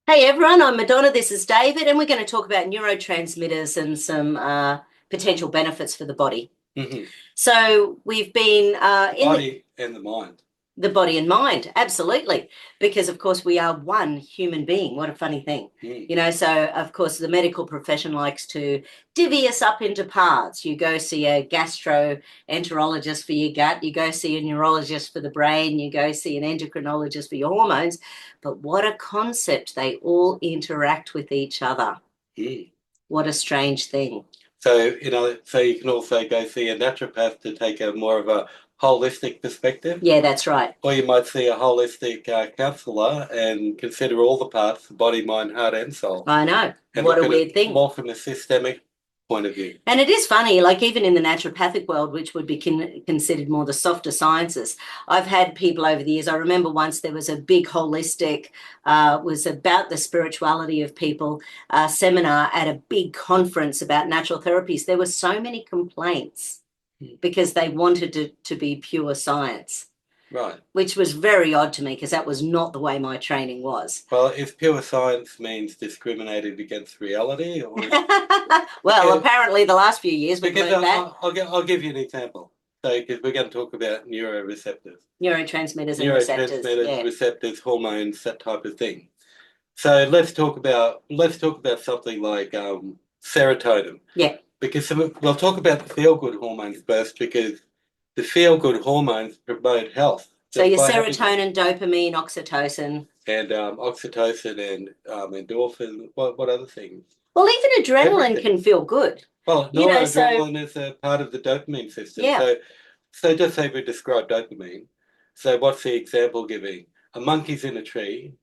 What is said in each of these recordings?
Hey everyone, I'm Madonna. This is David, and we're going to talk about neurotransmitters and some potential benefits for the body. Hmm. So we've been The in body and the mind. the body and mind, absolutely, because of course we are one human being. What a funny thing. Mm. So of course the medical profession likes to divvy us up into parts. You go see a gastroenterologist for your gut, you go see a neurologist for the brain, you go see an endocrinologist for your hormones. But what a concept, they all interact with each other. Mm. What a strange thing. So you can also go see a naturopath to take a more of a holistic perspective, Yeah, that's right. or you might see a holistic counsellor and consider all the parts, the body, mind, heart, and soul, I know. and What look a at it weird thing. more from a systemic point of view. And it is funny, like even in the naturopathic world, which would be considered more the softer sciences, I've had people over the years. I remember once there was a big holistic, was about the spirituality of people seminar at a big conference about natural therapies. There were so many complaints Mm. because they wanted it to be pure science, Right. which was very odd to me because that was not the way my training was. Well, if pure science means discriminated against reality, or Well, because, apparently the last few years we've because learned that. I'll give you an example. So, because we're going to talk about neuroreceptors. Neurotransmitters and receptors. Neurotransmitters, Yeah. receptors, hormones, that type of thing. So let's talk about something like serotonin, Yeah. because we'll talk about the feel good hormones first, because the feel good hormones promote health So just your by having serotonin, dopamine, oxytocin. and oxytocin and endorphin. What other things? Well, even adrenaline Everything. can feel good. Well, So noradrenaline is a part of the dopamine system. yeah, So just say we describe dopamine. So what's the example giving? A monkey's in a tree.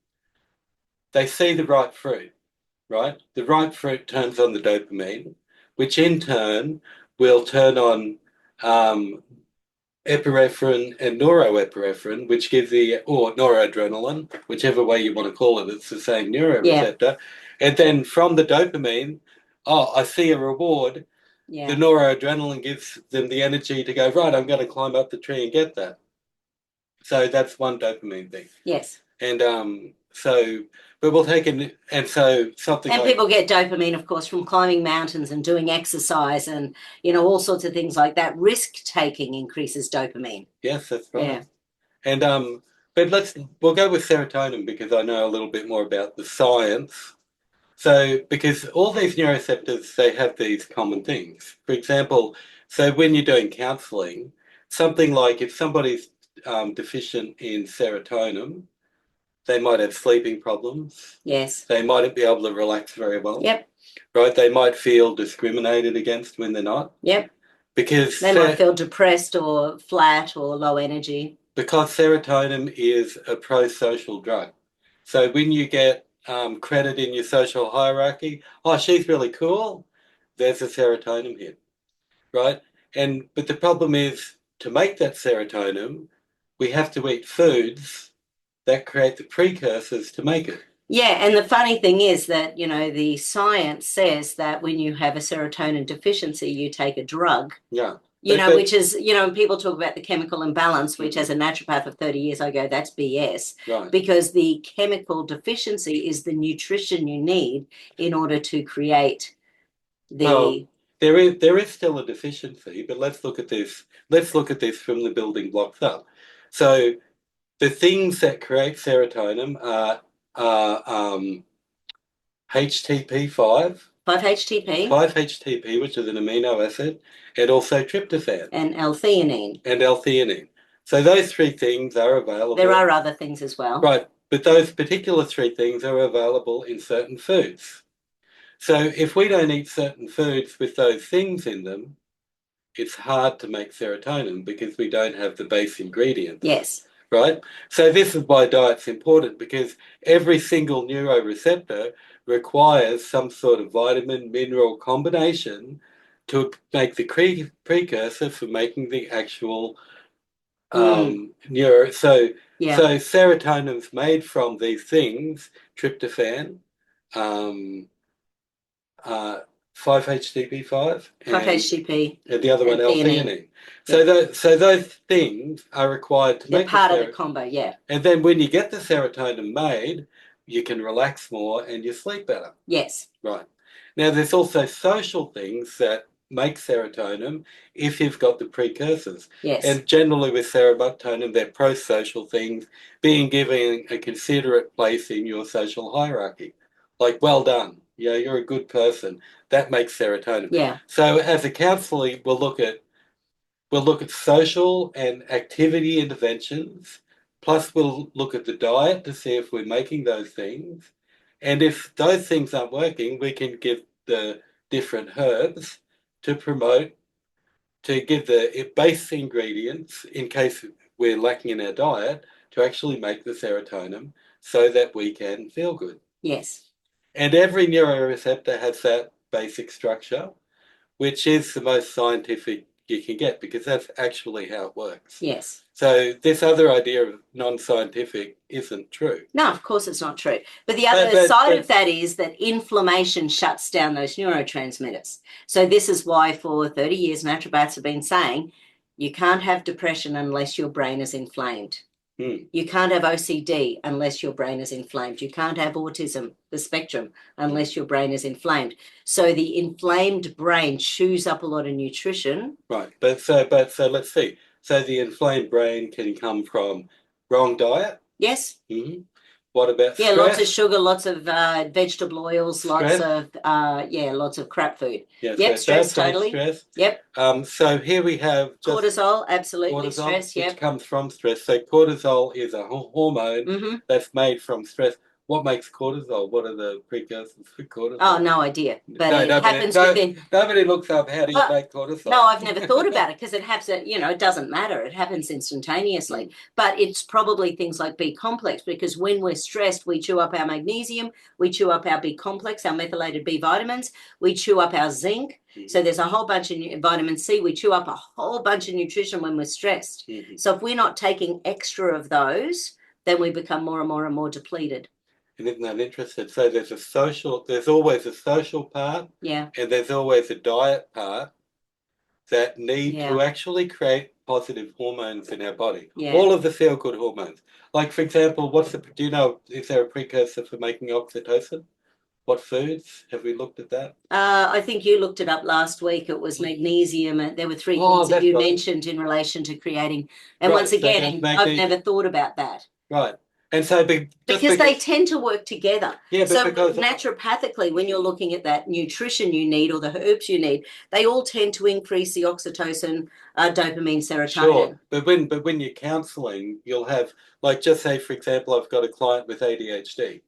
They see the ripe fruit, right? The ripe fruit turns on the dopamine, which in turn will turn on um, epinephrine and norepinephrine, which gives or noradrenaline, whichever way you want to call it, it's the same yeah, neuroreceptor. And then from the dopamine, oh, I see a reward. The yeah. noradrenaline gives them the energy to go, right, I'm going to climb up the tree and get that. So that's one dopamine thing. Yes. And but we'll take it, and so something And like, people get dopamine, of course, from climbing mountains and doing exercise and, all sorts of things like that. Risk taking increases dopamine. yes, that's right. Yeah. And but we'll go with serotonin because I know a little bit more about the science. So because all these neuroreceptors, they have these common things. For example, so when you're doing counselling, something like if somebody's deficient in serotonin, they might have sleeping problems. Yes. They mightn't be able to relax very well. Yep. Right? They might feel discriminated against when they're not. Yep. Because They might feel depressed or flat or low energy. serotonin is a pro-social drug. So when you get credit in your social hierarchy, oh, she's really cool, there's a serotonin hit, right? But the problem is to make that serotonin, we have to eat foods that create the precursors to make it. Yeah, and the funny thing is that, the science says that when you have a serotonin deficiency, you take a drug, Yeah. which is, people talk about the chemical imbalance, which as a naturopath of 30 years, I go, that's BS. Right. Because the chemical deficiency is the nutrition you need in order to create Well, the. there is still a deficiency, but let's look at this. Let's look at this from the building blocks up. So the things that create serotonin are HTP5, 5-HTP 5-HTP, which is an amino acid, and also tryptophan and L-theanine. and L-theanine. So those three things are available. There are other things as well. Right, but those particular three things are available in certain foods. So if we don't eat certain foods with those things in them, it's hard to make serotonin because we don't have the base ingredients. Yes. Right? So this is why diet's important, because every single neuroreceptor requires some sort of vitamin mineral combination to make the precursor for making the actual neuro. So serotonin's made from these things: tryptophan, um, 5-HTP5, 5-HTP and the other one and theanine. L-theanine. So those things are required to They're make part of the combo, yeah. And then when you get the serotonin made, you can relax more and you sleep better. Yes. Right. Now, there's also social things that make serotonin if you've got the precursors. Yes. And generally with serotonin, they're pro-social things, being given a considerate place in your social hierarchy. Like, well done, you're a good person. That makes serotonin. Yeah. So as a counsellor, we'll look at social and activity interventions, plus we'll look at the diet to see if we're making those things. And if those things aren't working, we can give the different herbs to promote, to give the base ingredients in case we're lacking in our diet to actually make the serotonin so that we can feel good. Yes. And every neuroreceptor has that basic structure, which is the most scientific you can get because that's actually how it works. Yes. So this other idea of non-scientific isn't true. No, of course it's not true. But the other side of that is that inflammation shuts down those neurotransmitters. So this is why for 30 years naturopaths have been saying you can't have depression unless your brain is inflamed. You can't have OCD unless your brain is inflamed. You can't have autism, the spectrum, unless your brain is inflamed. So the inflamed brain chews up a lot of nutrition. Right. But so let's see. So the inflamed brain can come from wrong diet? Yes. Mm-hmm. What about stress? Yeah, lots of sugar, lots of vegetable oils, stress. Lots of crap food. Yeah, yep, so stress, totally. Stress. Yep. So here we have cortisol, absolutely, cortisol, stress, which comes from stress. So cortisol is a hormone that's made from stress. What makes cortisol? What are the precursors for cortisol? Oh, no idea. But it happens within... Nobody looks up how do you make cortisol. No, I've never thought about it because it happens, it doesn't matter. It happens instantaneously. But it's probably things like B complex because when we're stressed, we chew up our magnesium, we chew up our B complex, our methylated B vitamins, we chew up our zinc. So there's a whole bunch of vitamin C. We chew up a whole bunch of nutrition when we're stressed. So if we're not taking extra of those, then we become more and more and more depleted. And isn't that interesting? So there's always a social part, and there's always a diet part that need to actually create positive hormones in our body. All of the feel-good hormones. Like, for example, do you know, is there a precursor for making oxytocin? What foods? Have we looked at that? I think you looked it up last week. It was magnesium. And there were three things that you mentioned in relation to creating. And once again, I've never thought about that. Right. And so because they tend to work together. Yeah, so naturopathically, when you're looking at that nutrition you need or the herbs you need, they all tend to increase the oxytocin, dopamine, serotonin. Sure, but when you're counselling, you'll have, like, just say, for example, I've got a client with ADHD,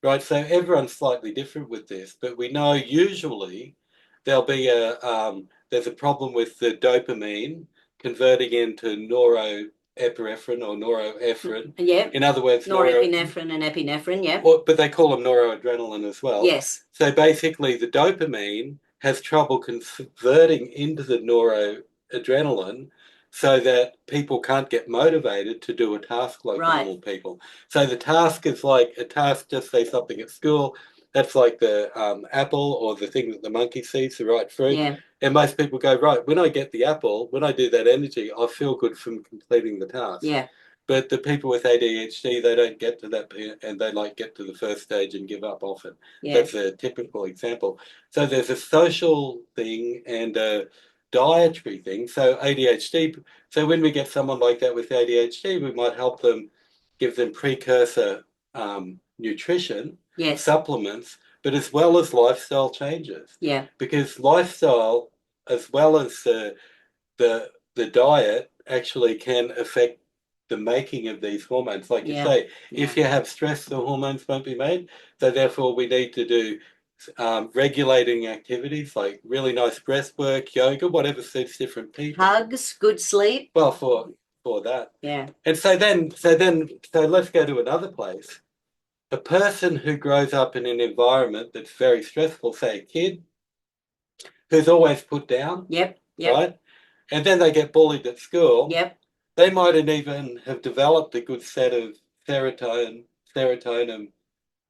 right? So everyone's slightly different with this, but we know usually there'll be there's a problem with the dopamine converting into norepinephrine or norepinephrine. Yeah. In other words, norepinephrine and epinephrine, yeah. But they call them neuroadrenaline as well. Yes. So basically the dopamine has trouble converting into the noradrenaline so that people can't get motivated to do a task like normal people. So the task is like a task, just say something at school, that's like the apple or the thing that the monkey sees, the right fruit. Yeah. And most people go, right, when I get the apple, when I do that energy, I feel good from completing the task. Yeah. But the people with ADHD, they don't get to that, and they get to the first stage and give up often. Yeah. That's a typical example. So there's a social thing and a dietary thing. So ADHD, so when we get someone like that with ADHD, we might help them, give them precursor nutrition, supplements, but as well as lifestyle changes. Yeah. Because lifestyle, as well as the diet, actually can affect the making of these hormones. Like you say, if you have stress, the hormones won't be made. So therefore we need to do regulating activities like really nice breath work, yoga, whatever suits different people. Hugs, good sleep. Well, for that. Yeah. And so let's go to another place. A person who grows up in an environment that's very stressful, say a kid who's always put down. Yep. Right? And then they get bullied at school. Yep. They mightn't even have developed a good set of serotonin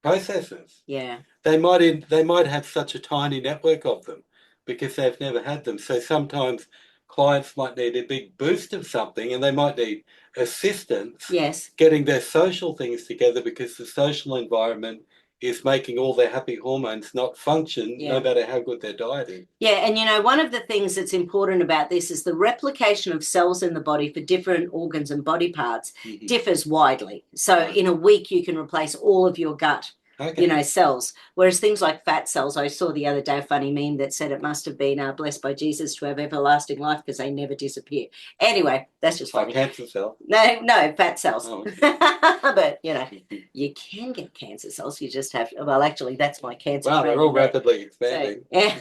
processes. Yeah. They might have such a tiny network of them because they've never had them. So sometimes clients might need a big boost of something, and they might need assistance Yes. getting their social things together, because the social environment is making all their happy hormones not function, no matter how good their diet is. Yeah, and you know, one of the things that's important about this is the replication of cells in the body for different organs and body parts differs widely. So in a week, you can replace all of your gut, you know, cells. Whereas things like fat cells, I saw the other day a funny meme that said it must have been blessed by Jesus to have everlasting life because they never disappear. Anyway, that's just funny. Cancer cell? No, fat cells. Oh, okay. But, you know, you can get cancer cells. You just have, well, actually, that's my cancer. Wow, they're all rapidly expanding. So,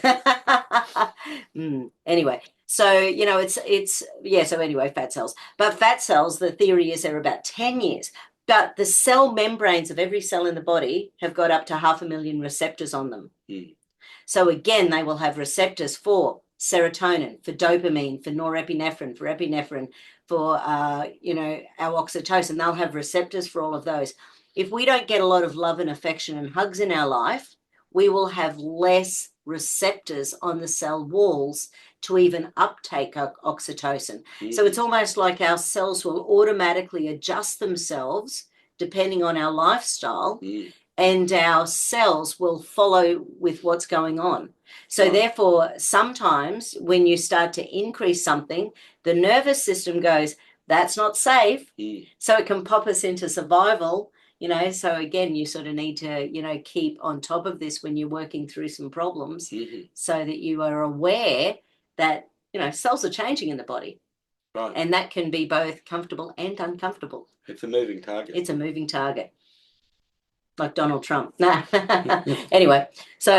yeah. Anyway, so, you know, so anyway, fat cells. But fat cells, the theory is they're about 10 years. But the cell membranes of every cell in the body have got up to 500,000 receptors on them. So again, they will have receptors for serotonin, for dopamine, for norepinephrine, for epinephrine, for, you know, our oxytocin. They'll have receptors for all of those. If we don't get a lot of love and affection and hugs in our life, we will have less receptors on the cell walls to even uptake oxytocin. So it's almost like our cells will automatically adjust themselves depending on our lifestyle, and our cells will follow with what's going on. So therefore, sometimes when you start to increase something, the nervous system goes, that's not safe. So it can pop us into survival. You know, so again, you sort of need to, you know, keep on top of this when you're working through some problems, so that you are aware that, you know, cells are changing in the body. Right. And that can be both comfortable and uncomfortable. It's a moving target. It's a moving target. Like Donald Trump. Anyway, so.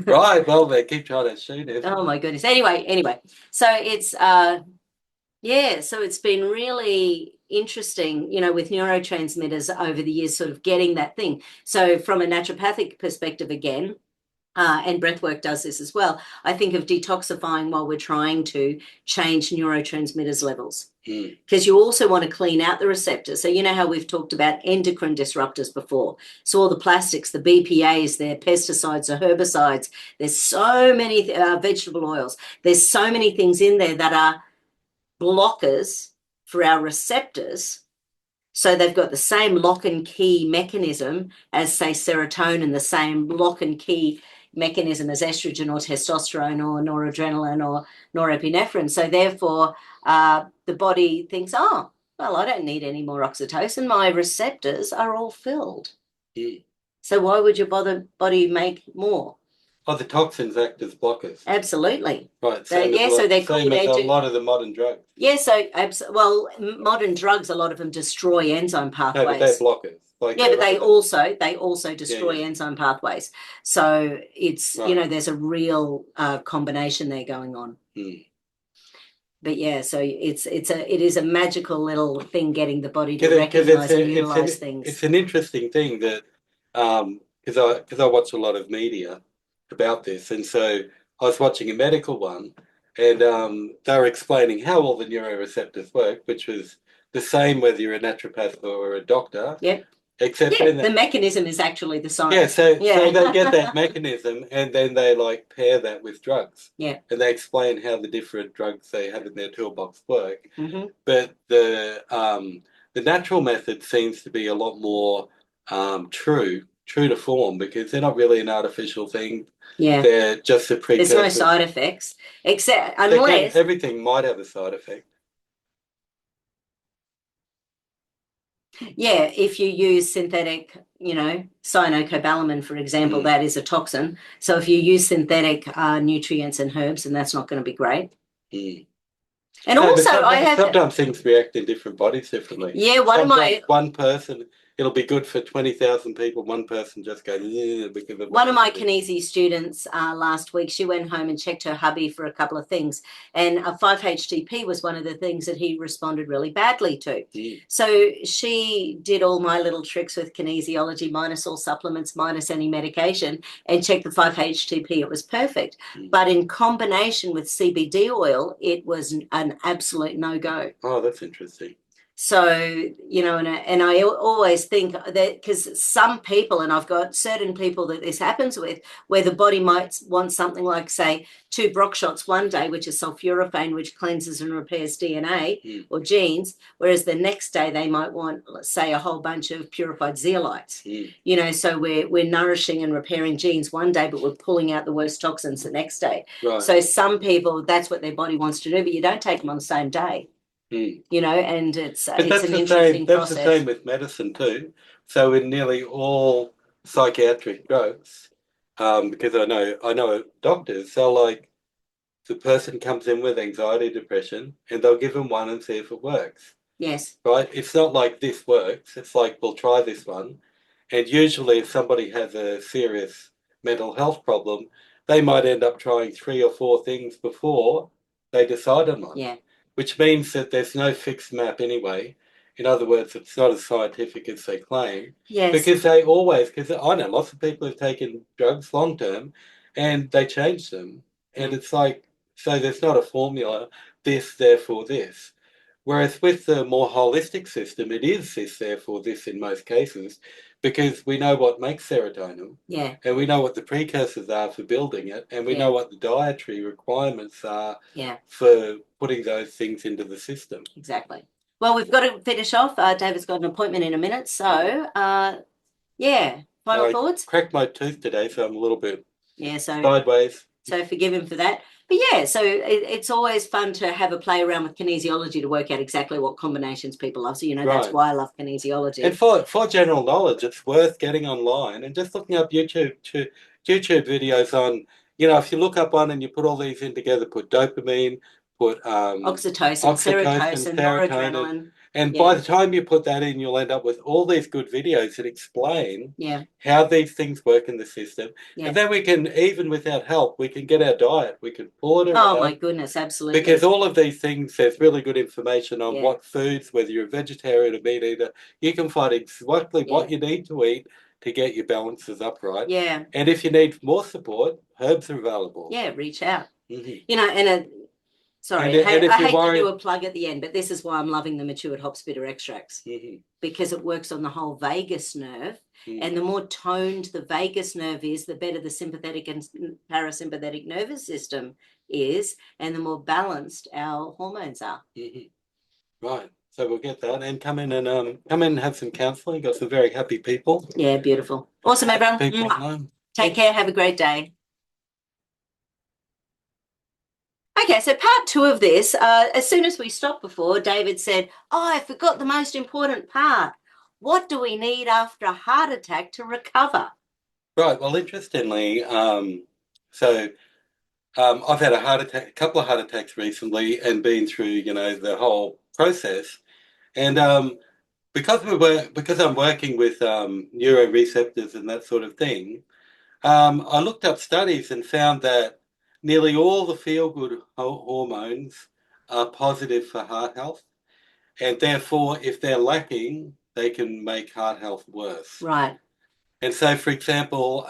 Right, well, they keep trying to shoot it. Oh, my goodness. Anyway. So it's, yeah, so it's been really interesting, you know, with neurotransmitters over the years, sort of getting that thing. So from a naturopathic perspective again, and breathwork does this as well, I think of detoxifying while we're trying to change neurotransmitters levels. Because you also want to clean out the receptors. So you know how we've talked about endocrine disruptors before. So all the plastics, the BPAs, their pesticides, the herbicides, there's so many vegetable oils. There's so many things in there that are blockers for our receptors. So they've got the same lock and key mechanism as, say, serotonin, the same lock and key mechanism as estrogen or testosterone or noradrenaline or norepinephrine. So therefore, the body thinks, oh, well, I don't need any more oxytocin. My receptors are all filled. So why would your body make more? Oh, the toxins act as blockers. Absolutely. Right. So they're called a lot of the modern drugs. Yeah, so well, modern drugs, a lot of them destroy enzyme pathways. No, but they're blockers. But they also destroy enzyme pathways. So it's, you know, there's a real combination there going on. But yeah, so it is a magical little thing, getting the body to recognize and utilize things. It's an interesting thing that because I watch a lot of media about this, and so I was watching a medical one, and they were explaining how all the neuroreceptors work, which was the same whether you're a naturopath or a doctor. Yep. Except the mechanism is actually the science. So they get that mechanism, and then they like pair that with drugs. Yeah. And they explain how the different drugs they have in their toolbox work. But the natural method seems to be a lot more true to form, because they're not really an artificial thing. Yeah. They're just a precursor. There's no side effects, except unless everything might have a side effect. Yeah, if you use synthetic, you know, cyanocobalamin, for example, that is a toxin. So if you use synthetic nutrients and herbs, then that's not going to be great. And also, sometimes things react in different bodies differently. Yeah, one person, it'll be good for 20,000 people. One person just goes, because of one of my kinesi students last week, she went home and checked her hubby for a couple of things, and a 5-HTP was one of the things that he responded really badly to. So she did all my little tricks with kinesiology, minus all supplements, minus any medication, and checked the 5-HTP. It was perfect. But in combination with CBD oil, it was an absolute no-go. Oh, that's interesting. So, you know, and I always think that because some people, and I've got certain people that this happens with, where the body might want something like, say, 2 Brock shots one day, which is sulforaphane, which cleanses and repairs DNA or genes, whereas the next day they might want, let's say, a whole bunch of purified zeolites. You know, so we're nourishing and repairing genes one day, but we're pulling out the worst toxins the next day. Right. So some people, that's what their body wants to do, but you don't take them on the same day. You know, and it's an interesting process. That's the same with medicine too. So in nearly all psychiatric drugs, because I know doctors, they'll like the person comes in with anxiety, depression, and they'll give them one and see if it works. Yes. Right? It's not like this works. It's like, we'll try this one. And usually if somebody has a serious mental health problem, they might end up trying 3 or 4 things before they decide on one. Yeah. Which means that there's no fixed map anyway. In other words, it's not as scientific as they claim. Yes. Because I know lots of people who've taken drugs long term and they change them. And it's like, so there's not a formula, this, therefore this. Whereas with the more holistic system, it is this, therefore this in most cases, because we know what makes serotonin. Yeah. And we know what the precursors are for building it, and we know what the dietary requirements are for putting those things into the system. Exactly. Well, we've got to finish off. David's got an appointment in a minute. So, final thoughts? I cracked my tooth today, so I'm a little bit so sideways. So forgive him for that. But yeah, so it's always fun to have a play around with kinesiology to work out exactly what combinations people love. So, you know, that's why I love kinesiology. And for general knowledge, it's worth getting online and just looking up YouTube videos on, you know, if you look up one and you put all these in together, put dopamine, put oxytocin, serotonin, noradrenaline. And by the time you put that in, you'll end up with all these good videos that explain how these things work in the system. And then we can, even without help, we can get our diet. We can pull it around. Oh, my goodness, absolutely. Because all of these things, there's really good information on what foods, whether you're a vegetarian or meat eater, you can find exactly what you need to eat to get your balances upright. Yeah. And if you need more support, herbs are available. Yeah, reach out. Mm-hmm. You know, and sorry, I hate to do a plug at the end, but this is why I'm loving the matured hops bitter extracts, because it works on the whole vagus nerve. And the more toned the vagus nerve is, the better the sympathetic and parasympathetic nervous system is, and the more balanced our hormones are. Right. So we'll get that and come in and have some counselling. Got some very happy people. Yeah, beautiful. Awesome, everyone. Take care. Have a great day. Okay, so part 2 of this, as soon as we stopped before, David said, I forgot the most important part. What do we need after a heart attack to recover? Right. Well, interestingly, I've had a couple of heart attacks recently and been through, you know, the whole process. And because I'm working with neuroreceptors and that sort of thing, I looked up studies and found that nearly all the feel-good hormones are positive for heart health, and therefore, if they're lacking, they can make heart health worse. Right. And so, for example,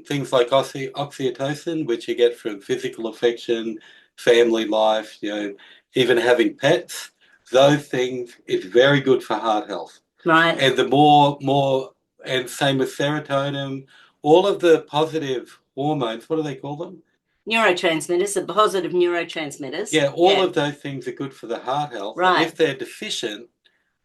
things like oxytocin, which you get from physical affection, family life, you know, even having pets, those things, it's very good for heart health. Right. And the and same with serotonin, all of the positive hormones, what do they call them? Neurotransmitters, the positive neurotransmitters. Yeah, all of those things are good for the heart health. Right. And if they're deficient,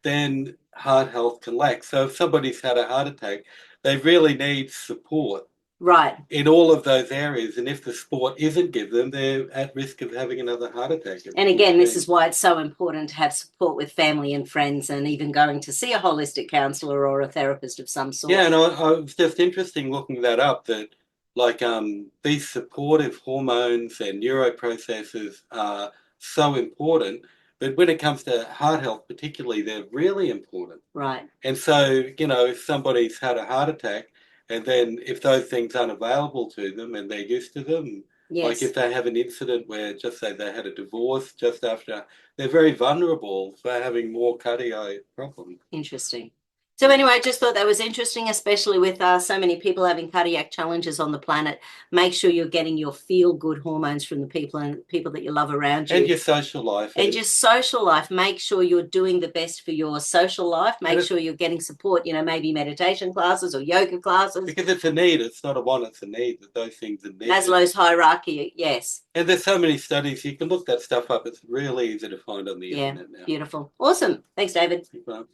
then heart health can lack. So if somebody's had a heart attack, they really need support. Right. In all of those areas. And if the support isn't given, they're at risk of having another heart attack. And again, this is why it's so important to have support with family and friends, and even going to see a holistic counsellor or a therapist of some sort. Yeah, and I was just interesting looking that up, that like these supportive hormones and neuroprocesses are so important. But when it comes to heart health particularly, they're really important. Right. And so, you know, if somebody's had a heart attack, and then if those things aren't available to them and they're used to them, like if they have an incident where, just say they had a divorce just after, they're very vulnerable for having more cardiac problems. Interesting. So anyway, I just thought that was interesting, especially with so many people having cardiac challenges on the planet. Make sure you're getting your feel-good hormones from the people and people that you love around you. And your social life. And your social life. Make sure you're doing the best for your social life. Make sure you're getting support, maybe meditation classes or yoga classes. Because it's a need. It's not a want, it's a need. That those things are needed. Maslow's hierarchy, yes. And there's so many studies. You can look that stuff up. It's really easy to find on the internet now. Beautiful. Awesome. Thanks, David. Thank you.